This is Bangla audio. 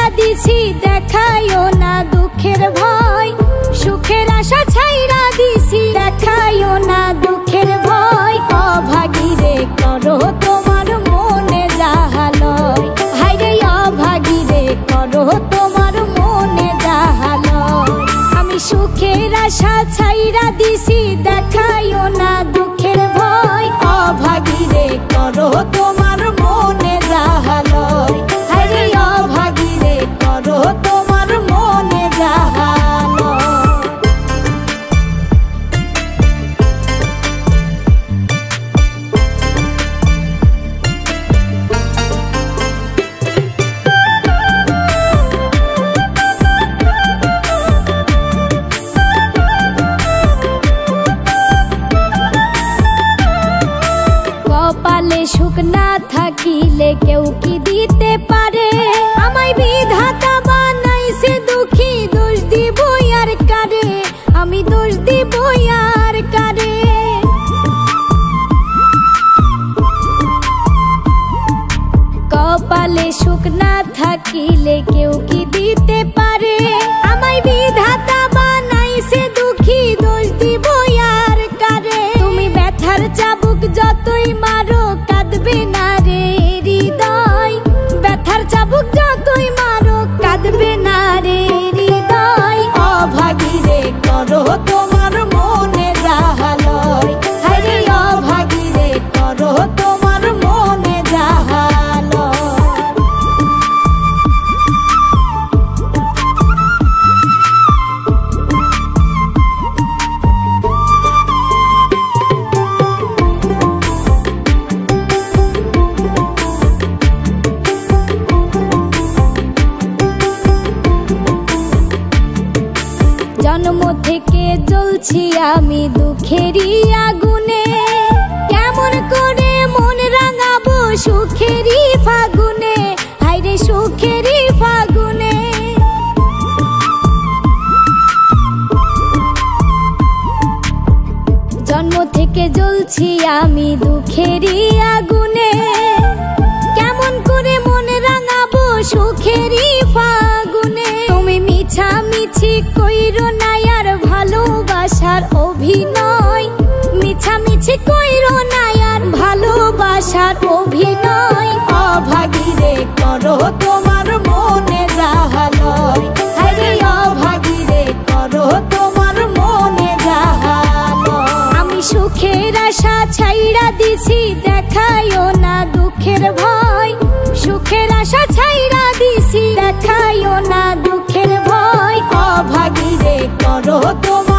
ছাইরা দিছি দেখাইও না দুঃখের ভয়, সুখের আশা ছাইরা দিছি দেখাইও না দুঃখের ভয়। অভাগীরে করো তোমার মনে যাহা লয়, হায়রে অভাগীরে করো তোমার মনে যাহা লয়। আমি সুখের আশা ছাইরা দিছি দেখাইও না দুঃখের ভয়, অভাগীরে করো তোমার মনে যাহা লয়, হায়রে অভাগীরে করো তোমার মনে যাহা লয়। কপালে সুখ না থাকিলে কেউ কি দিতে পারে, আমায় বিধাতা বানাইছে দুঃখী, দোষ দিব আর কারে, আমি দোষ দিব আর কারে। কপালে সুখ না থাকিলে কেউ কি দিতে পারে, আমায় বিধাতা বানাইছে দুঃখী, দোষ দিব আর কারে। তুমি ব্যথার চাবুক যতই মারো কাঁদবে না রে হৃদয়, ব্যথার চাবুক যতই মারো কাঁদবে না রে হৃদয়। অভাগীরে করো তোমার মনে যাহা লয়, হায়রে অভাগীরে করো তোমার মনে যাহা লয়। জন্ম থেকে জ্বলছি আমি দুঃখেরই আগুনে, কেমন করে মন রাঙাবো সুখেরই ফাগুনে, হায়রে সুখেরই ফাগুনে। জন্ম থেকে জ্বলছি আমি দুঃখেরই আগুনে, কেমন করে মন রাঙাবো সুখেরই ফাগুনে। তুমি মিছামিছি কইরো না আর ভালোবাসার অভিনয়, মিছামিছি কইরো না আর ভালোবাসার অভিনয়। অভাগীরে করো তোমার মনে যাহা লয়, হায়রে অভাগীরে করো তোমার মনে যাহা লয়। আমি সুখের আশা ছাইরা দিছি দেখাইও না দুঃখের ভয়, সুখের আশা ছাইরা দিছি দেখাইও না দুঃখের ভয়। অভাগীরে করো তোমার